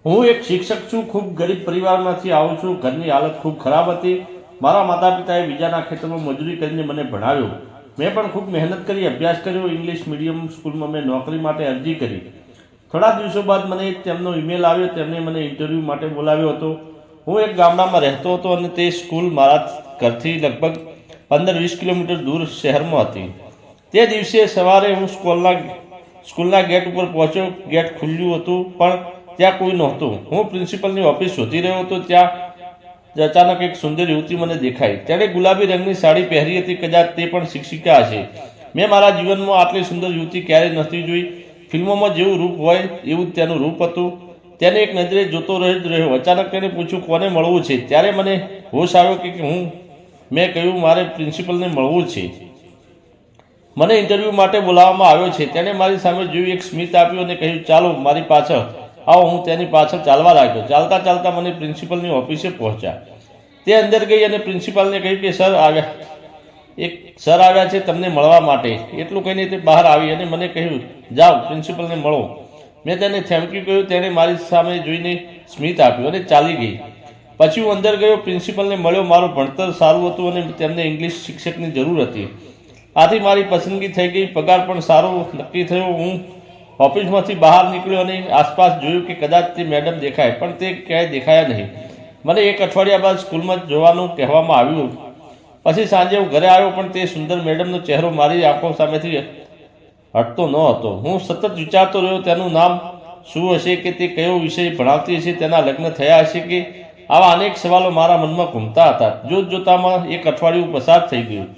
હું એક શિક્ષક છું. ખૂબ ગરીબ પરિવારમાંથી આવું છું. ઘરની હાલત ખૂબ ખરાબ હતી. મારા માતા પિતાએ બીજાના ખેતરમાં મજૂરી કરીને મને ભણાવ્યો. મેં પણ ખૂબ મહેનત કરી, અભ્યાસ કર્યો. ઇંગ્લિશ મીડિયમ સ્કૂલમાં મેં નોકરી માટે અરજી કરી. થોડા દિવસો બાદ મને તેમનો ઈમેલ આવ્યો. તેમણે મને ઇન્ટરવ્યૂ માટે બોલાવ્યો હતો. હું એક ગામડામાં રહેતો હતો અને તે સ્કૂલ મારા ઘરથી લગભગ 15-20 કિલોમીટર દૂર શહેરમાં હતી. તે દિવસે સવારે હું સ્કૂલના ગેટ ઉપર પહોંચ્યો. ગેટ ખુલ્લું હતું પણ ત્યાં કોઈ નહોતું. હું પ્રિન્સિપલની ઓફિસ શોધી રહ્યો હતો. ત્યાં અચાનક એક સુંદર યુવતી મને દેખાઈ. તેણે ગુલાબી રંગની સાડી પહેરી હતી. કદાચ તે પણ શિક્ષિકા હશે. મેં મારા જીવનમાં આટલી સુંદર યુવતી ક્યારેય નથી જોઈ. ફિલ્મોમાં જેવું રૂપ હોય એવું જ તેનું રૂપ હતું. તેને એક નજરે જોતો રહ્યો. અચાનક તેણે પૂછ્યું, કોને મળવું છે? ત્યારે મને હોશ આવ્યો કે મેં કહ્યું, મારે પ્રિન્સિપલને મળવું છે. મને ઇન્ટરવ્યૂ માટે બોલાવવામાં આવ્યો છે. તેણે મારી સામે જોયું, એક સ્મિત આપ્યું અને કહ્યું, ચાલો મારી પાછળ આવો. હું તેની પાછળ ચાલવા લાગ્યો. ચાલતા ચાલતા મને પ્રિન્સિપલની ઓફિસે પહોંચ્યા. તે અંદર ગઈ અને પ્રિન્સિપાલને કહ્યું કે સર આવ્યા છે તમને મળવા માટે. એટલું કહીને તે બહાર આવી અને મને કહ્યું, જાઓ પ્રિન્સિપલને મળો. મેં તેને થેન્ક યુ કહ્યું. તેણે મારી સામે જોઈને સ્મિત આપ્યું અને ચાલી ગઈ. પછી હું અંદર ગયો, પ્રિન્સિપલને મળ્યો. મારું ભણતર સારું હતું અને તેમને ઇંગ્લિશ શિક્ષકની જરૂર હતી. આથી મારી પસંદગી થઈ ગઈ. પગાર પણ સારો નક્કી થયો. હું ઓફિસમાંથી બહાર નીકળ્યો અને આસપાસ જોયું કે કદાચ તે મેડમ દેખાય, પણ તે ક્યાંય દેખાયા નહીં. મને એક અઠવાડિયા બાદ સ્કૂલમાં જવાનું કહેવામાં આવ્યું. પછી સાંજે હું ઘરે આવ્યો, પણ તે સુંદર મેડમનો ચહેરો મારી આંખો સામેથી હટતો ન હતો. હું સતત વિચારતો રહ્યો, તેનું નામ શું હશે, કે તે કયો વિષય ભણાવતી હશે, તેના લગ્ન થયા હશે કે. આવા અનેક સવાલો મારા મનમાં ઘૂમતા હતા. જોતજોતામાં એક અઠવાડિયું પસાર થઈ ગયું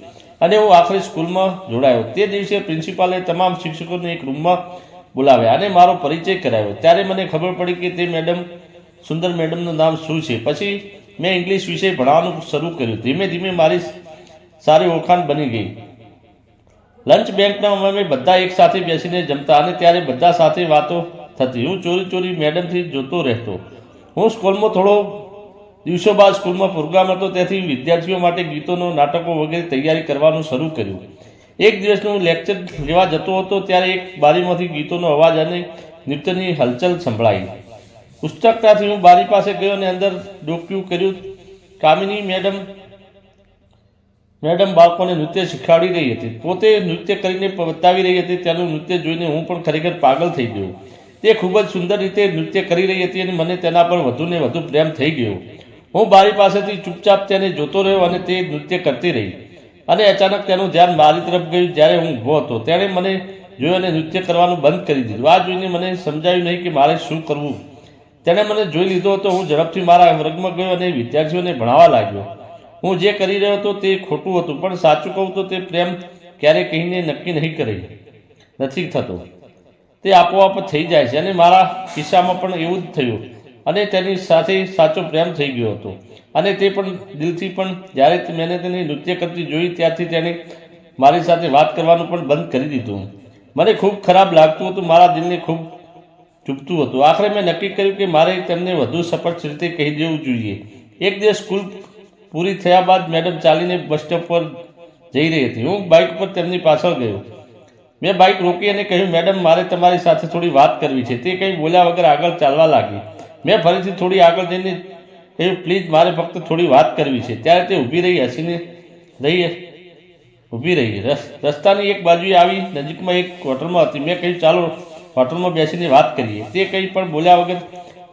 અને હું આખરી સ્કૂલમાં જોડાયો. તે દિવસે પ્રિન્સિપાલે તમામ શિક્ષકોને એક રૂમમાં બોલાવ્યા અને મારો પરિચય કરાવ્યો. ત્યારે મને ખબર પડી કે તે સુંદર મેડમનું નામ શું છે. પછી મેં ઇંગ્લિશ વિષય ભણાવવાનું શરૂ કર્યું. ધીમે ધીમે મારી સારી ઓળખાણ બની ગઈ. લંચ બેંકમાં અમે બધા એક સાથે બેસીને જમતા અને ત્યારે બધા સાથે વાતો થતી. હું ચોરી મેડમથી જોતો રહેતો. હું સ્કૂલમાં થોડો દિવસો બાદ સ્કૂલમાં પ્રોગ્રામ હતો, તેથી વિદ્યાર્થીઓ માટે ગીતોનો, નાટકો વગેરે તૈયારી કરવાનું શરૂ કર્યું. એક દિવસ હું લેક્ચર લેવા જતો હતો, ત્યારે એક બારીમાંથી ગીતોનો અવાજ અને નૃત્યની હલચલ સંભળાઈ. ઉત્સુકતાથી હું બારી પાસે ગયો અને અંદર ડોક્યું કર્યું. કામિની મેડમ બાળકોને નૃત્ય શીખવાડી રહી હતી. પોતે નૃત્ય કરીને બતાવી રહી હતી. તેનું નૃત્ય જોઈને હું પણ ખરેખર પાગલ થઈ ગયો. તે ખૂબ જ સુંદર રીતે નૃત્ય કરી રહી હતી અને મને તેના પર વધુને વધુ પ્રેમ થઈ ગયો. હું બારી પાસેથી ચૂપચાપ તેને જોતો રહ્યો અને તે નૃત્ય કરતી રહી. અને અચાનક તેનું ધ્યાન મારી તરફ ગયું. જ્યારે હું ઊભો હતો, તેણે મને જોયું અને નૃત્ય કરવાનું બંધ કરી દીધું. આ જોઈને મને સમજાયું નહીં કે મારે શું કરવું. તેણે મને જોઈ લીધો હતો. હું ઝડપથી મારા વર્ગમાં ગયો અને વિદ્યાર્થીઓને ભણાવવા લાગ્યો. હું જે કરી રહ્યો હતો તે ખોટું હતું, પણ સાચું કહું તો તે પ્રેમ ક્યારેય કહીને નક્કી નથી થતો. તે આપોઆપ થઈ જાય છે અને મારા કિસ્સામાં પણ એવું જ થયું. અને તેની સાથે સાચો પ્રેમ થઈ ગયો હતો અને તે પણ દિલથી. પણ જ્યારે મેં તેને નૃત્ય કરતી જોઈ, ત્યારથી તેણે મારી સાથે વાત કરવાનું પણ બંધ કરી દીધું. મને ખૂબ ખરાબ લાગતું હતું. મારા દિલને ખૂબ ચૂપતું હતું. આખરે મેં નક્કી કર્યું કે મારે તેમને વધુ સ્પષ્ટ રીતે કહી દેવું જોઈએ. એક દિવસ સ્કૂલ પૂરી થયા બાદ મેડમ ચાલીને બસ સ્ટોપ પર જઈ રહી હતી. હું બાઇક પર તેમની પાછળ ગયો. મેં બાઇક રોકી અને કહ્યું, મેડમ, મારે તમારી સાથે થોડી વાત કરવી છે. તે કંઈ બોલ્યા વગર આગળ ચાલવા લાગી. મેં ફરીથી થોડી આગળ જઈને કહ્યું, પ્લીઝ, મારે ફક્ત થોડી વાત કરવી છે. ત્યારે તે ઊભી રહી, હસીને ઊભી રહી. રસ્તાની એક બાજુએ આવી નજીકમાં એક હોટલમાં હતી. મેં કહ્યું, ચાલો હોટલમાં બેસીને વાત કરીએ. તે કંઈ પણ બોલ્યા વગર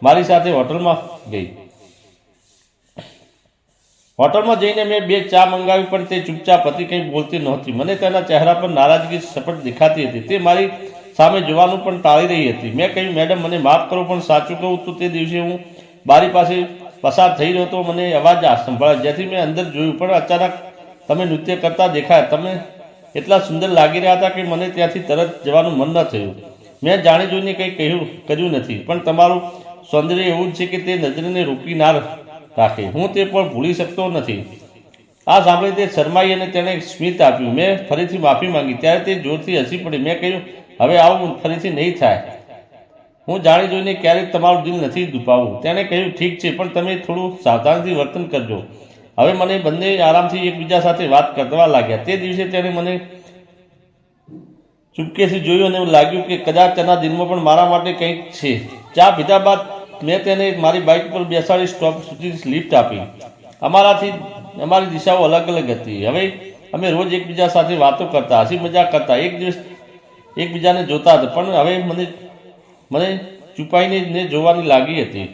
મારી સાથે હોટલમાં ગઈ. હોટલમાં જઈને મેં 2 ચા મંગાવી, પણ તે ચૂપચાપ હતી, કંઈ બોલતી નહોતી. મને તેના ચહેરા પર નારાજગી સ્પષ્ટ દેખાતી હતી. તે મારી સામે જોવાનું પણ ટાળી રહી હતી. મેં કહ્યું, મેડમ, મને માફ કરો, પણ સાચું કહું તો તે દિવસે હું બારી પાસે પસાર થઈ રહ્યો હતો. મને અવાજ સંભળાયો, જેથી મેં અંદર જોયું. પણ અચાનક તમે નૃત્ય કરતા દેખાયા. તમે એટલા સુંદર લાગી રહ્યા હતા કે મને ત્યાંથી તરત જવાનું મન ન થયું. મેં જાણી જોઈને કંઈ કર્યું નથી, પણ તમારું સૌંદર્ય એવું જ છે કે તે નજરને રોકી ના રાખે. હું તે પણ ભૂલી શકતો નથી. આ સાંભળી તે શરમાઈ અને તેણે સ્મિત આપ્યું. મેં ફરીથી માફી માંગી. ત્યારે તે જોરથી હસી પડી. મેં કહ્યું, હવે આવું ફરીથી નહીં થાય. હું જાણી જોઈને ક્યારેક તમારું દિલ નથી દુભાવવું. તેણે કહ્યું, ઠીક છે, પણ તમે થોડું સાવધાનથી વર્તન કરજો. હવે મને બંને આરામથી એકબીજા સાથે વાત કરવા લાગ્યા. તે દિવસે તેણે મને ચૂપકેથી જોયું અને લાગ્યું કે કદાચ તેના દિલમાં પણ મારા માટે કંઈક છે. ચા પીધા બાદ મેં તેને મારી બાઇક પર બેસાડી સ્ટોપ સુધી લિફ્ટ આપી. અમારી દિશાઓ અલગ અલગ હતી. હવે અમે રોજ એકબીજા સાથે વાતો કરતા, હસી મજાક કરતા, એક દિવસ એકબીજાને જોતા હતા. પણ હવે મને છુપાઈને જોવાની લાગી હતી.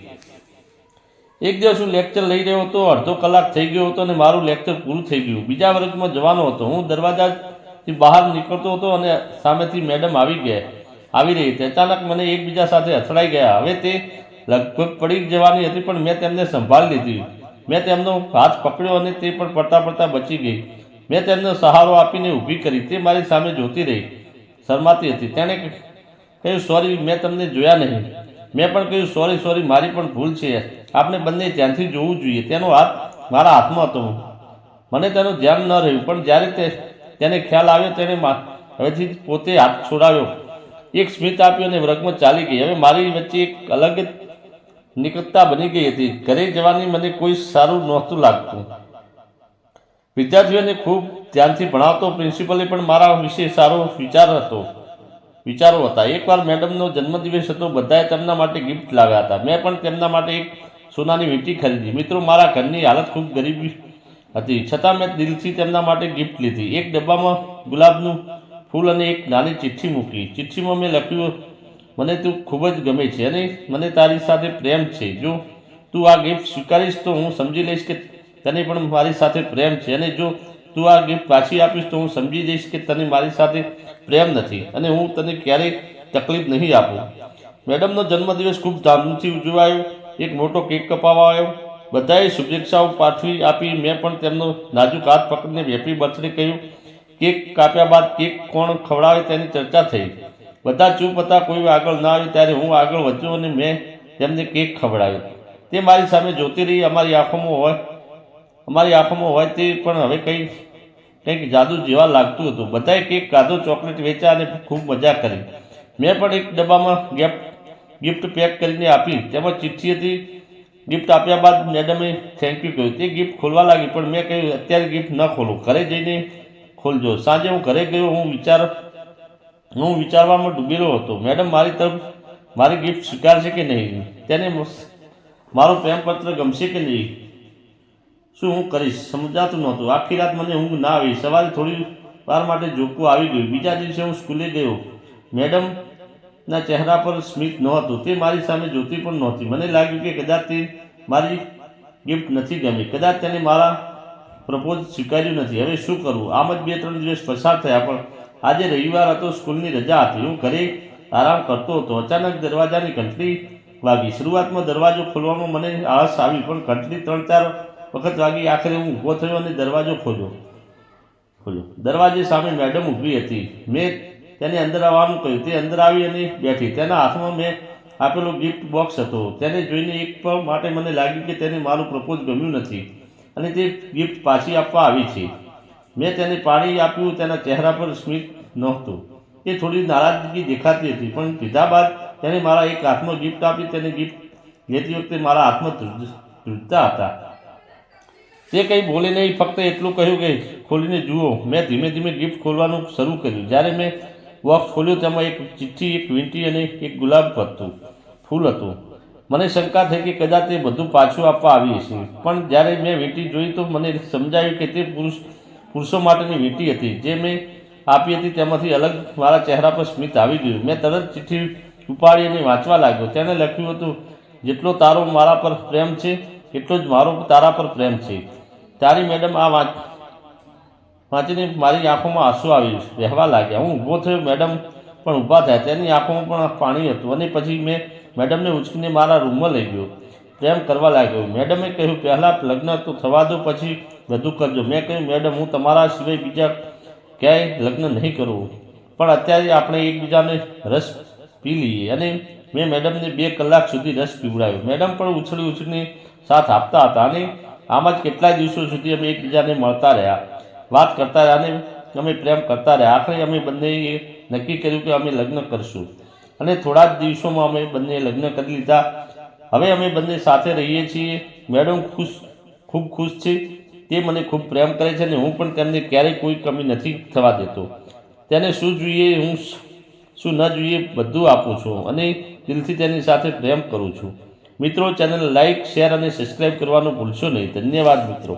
એક દિવસ હું લેક્ચર લઈ રહ્યો હતો. અડધો કલાક થઈ ગયો હતો અને મારું લેક્ચર પૂરું થઈ ગયું. બીજા વર્ગમાં જવાનો હતો. હું દરવાજાથી બહાર નીકળતો હતો અને સામેથી મેડમ આવી રહી હતી. અચાનક મને એકબીજા સાથે અથડાઈ ગયા. હવે તે લગભગ પડી જવાની હતી, પણ મેં તેમને સંભાળી લીધી. મેં તેમનો હાથ પકડ્યો અને તે પણ પડતા બચી ગઈ. મેં તેમને સહારો આપીને ઊભી કરી. તે મારી સામે જોતી રહી, શરમાતી હતી. તેણે કહ્યું, સોરી, મેં તમને જોયા નહીં. મેં પણ કહ્યું, સોરી, મારી પણ ભૂલ છે. આપણે બંને ધ્યાનથી જોવું જોઈએ. તેનો હાથ મારા હાથમાં હતો. મને તેનું ધ્યાન ન રહ્યું, પણ જ્યારે તેને ખ્યાલ આવ્યો, તેણે હવેથી પોતે હાથ છોડાવ્યો, એક સ્મિત આપ્યું અને વર્ગમાં ચાલી ગઈ. હવે મારી વચ્ચે એક અલગ નિકટતા બની ગઈ હતી. ઘરે જવાની મને કોઈ સારું નહોતું લાગતું. વિદ્યાર્થીઓને ખૂબ ધ્યાનથી ભણાવતો પ્રિન્સિપલે પણ મારા વિશે સારો વિચારો હતા. એકવાર મેડમનો જન્મદિવસ હતો. બધાએ તેમના માટે ગિફ્ટ લાવ્યા હતા. મેં પણ તેમના માટે એક સોનાની વીંટી ખરીદી. મિત્રો, મારા ઘરની હાલત ખૂબ ગરીબી હતી, છતાં મેં દિલથી તેમના માટે ગિફ્ટ લીધી. એક ડબ્બામાં ગુલાબનું ફૂલ અને એક નાની ચિઠ્ઠી મૂકી. ચિઠ્ઠીમાં મેં લખ્યું, મને તું ખૂબ જ ગમે છે અને મને તારી સાથે પ્રેમ છે. જો તું આ ગિફ્ટ સ્વીકારીશ તો હું સમજી લઈશ કે તને પણ મારી સાથે પ્રેમ છે, અને જો તું આ ગિફ્ટ પાછી આપીશ તો હું સમજી જઈશ કે તને મારી સાથે પ્રેમ નથી અને હું તને ક્યારેય તકલીફ નહીં આપું. મેડમનો જન્મદિવસ ખૂબ ધામધૂમથી ઉજવાયો. એક મોટો કેક કપાવાયો. બધાએ શુભેચ્છાઓ પાઠવી આપી. મેં પણ તેમનો નાજુક હાથ પકડીને હેપી બર્થડે કહ્યું. કેક કાપ્યા બાદ કેક કોણ ખવડાવે તેની ચર્ચા થઈ. બધા ચૂપ હતા, કોઈ આગળ ના આવ્યું. ત્યારે હું આગળ વધ્યો અને મેં તેમને કેક ખવડાવ્યો. તે મારી સામે જોતી રહી. અમારી આંખોમાં હોય તે પણ હવે કંઈક જાદુ જેવા લાગતું હતું. બધાએ કેક ખાધો, ચોકલેટ વેચ્યા અને ખૂબ મજા કરી. મેં પણ એક ડબ્બામાં ગિફ્ટ પેક કરીને આપી. તેમાં ચિઠ્ઠી હતી. ગિફ્ટ આપ્યા બાદ મેડમે થેન્ક યુ કહ્યું. તે ગિફ્ટ ખોલવા લાગી, પણ મેં કહ્યું, અત્યારે ગિફ્ટ ન ખોલો, ઘરે જઈને ખોલજો. સાંજે હું ઘરે ગયો. હું વિચારવામાં ડૂબેલો હતો. મેડમ મારી તરફ મારી ગિફ્ટ સ્વીકારશે કે નહીં? તેને મારો પ્રેમપત્ર ગમશે કે નહીં? શું હું કરીશ સમજાતું નહોતું. આખી રાત મને ઊંઘ ના આવી. સવારે થોડી વાર માટે ઝોકું આવી ગયું. બીજા દિવસે હું સ્કૂલે ગયો. મેડમના ચહેરા પર સ્મિત નહોતું. તે મારી સામે જોતી પણ નહોતી. મને લાગ્યું કે કદાચ તે મારી ગિફ્ટ નથી ગમી. કદાચ તેને મારા પ્રપોઝ સ્વીકાર્યું નથી. હવે શું કરવું? આમ જ 2-3 દિવસ પસાર થયા. પણ આજે રવિવાર હતો, સ્કૂલની રજા હતી. હું ઘરે આરામ કરતો હતો. અચાનક દરવાજાની ઘંટડી વાગી. શરૂઆતમાં દરવાજો ખોલવામાં મને આળસ આવી, પણ ઘંટડી 3-4 વખત વાગી. આખરે હું ઊભો થયો અને દરવાજો ખોલ્યો. દરવાજે સામે મેડમ ઊભી હતી. મેં તેને અંદર આવવાનું કહ્યું. તે અંદર આવી અને બેઠી. તેના હાથમાં મેં આપેલો ગિફ્ટ બોક્સ હતો. તેને જોઈને એક પળ માટે મને લાગ્યું કે તેને મારું પ્રપોઝ ગમ્યું નથી અને તે ગિફ્ટ પાછી આપવા આવી છે. મેં તેને પાણી આપ્યું. તેના ચહેરા પર સ્મિત નહોતું. તે થોડી નારાજગી દેખાતી હતી, પણ પીધા બાદ તેને મારા એક હાથમાં ગિફ્ટ આપી. તેને ગિફ્ટ લેતી વખતે મારા હાથમાં ધ્રુજતા હતા. તે કંઈ બોલી નહીં, ફક્ત એટલું કહ્યું કે ખોલીને જુઓ. મેં ધીમે ધીમે ગિફ્ટ ખોલવાનું શરૂ કર્યું. જ્યારે મેં બોક્સ ખોલ્યું, તેમાં એક ચિઠ્ઠી, એક વીંટી અને એક ગુલાબ ફૂલ હતું. મને શંકા થઈ કે કદાચ તે બધું પાછું આપવા આવી હશે. પણ જ્યારે મેં વીંટી જોઈ તો મને સમજાયું કે તે પુરુષો માટેની વીંટી હતી. જે મેં આપી હતી તેમાંથી અલગ મારા ચહેરા પર સ્મિત આવી ગયું. મેં તરત ચિઠ્ઠી ઉપાડી અને વાંચવા લાગ્યો. તેણે લખ્યું હતું, જેટલો તારો મારા પર પ્રેમ છે એટલો જ મારો તારા પર પ્રેમ છે. તારી મેડમ. આ વાંચીને મારી આંખોમાં આંસુ આવી વહેવા લાગ્યા. હું ઊભો થયો. મેડમ પણ ઊભા થયા. તેની આંખોમાં પણ પાણી હતું. અને પછી મેં મેડમને ઉંચકીને મારા રૂમમાં લઈ ગયો. પ્રેમ કરવા લાગ્યો. મેડમે કહ્યું, પહેલાં લગ્ન તો થવા દો, પછી બધું કરજો. મેં કહ્યું, મેડમ, હું તમારા સિવાય બીજા ક્યાંય લગ્ન નહીં કરું, પણ અત્યારે આપણે એકબીજાને રસ પી લઈએ. અને મેં મેડમને 2 કલાક સુધી રસ પીવડાવ્યો. મેડમ પણ ઉછળીને સાથ આપતા હતા. અને આમ જ કેટલાય દિવસો સુધી અમે એકબીજાને મળતા રહ્યા, વાત કરતા રહ્યા અને અમે પ્રેમ કરતા રહ્યા. આખરે અમે બંનેએ નક્કી કર્યું કે અમે લગ્ન કરશું અને થોડા જ દિવસોમાં અમે બંને લગ્ન કરી લીધા. હવે અમે બંને સાથે રહીએ છીએ. મેડમ ખૂબ ખુશ છે. તે મને ખૂબ પ્રેમ કરે છે અને હું પણ તેમને ક્યારેય કોઈ કમી નથી થવા દેતો. તેને શું જોઈએ, હું શું ન જોઈએ, બધું આપું છું અને દિલથી તેની સાથે પ્રેમ કરું છું. મિત્રો ચેનલ લાઇક શેર અને સબસ્ક્રાઇબ કરવાનું ભૂલશો નહીં. ધન્યવાદ મિત્રો.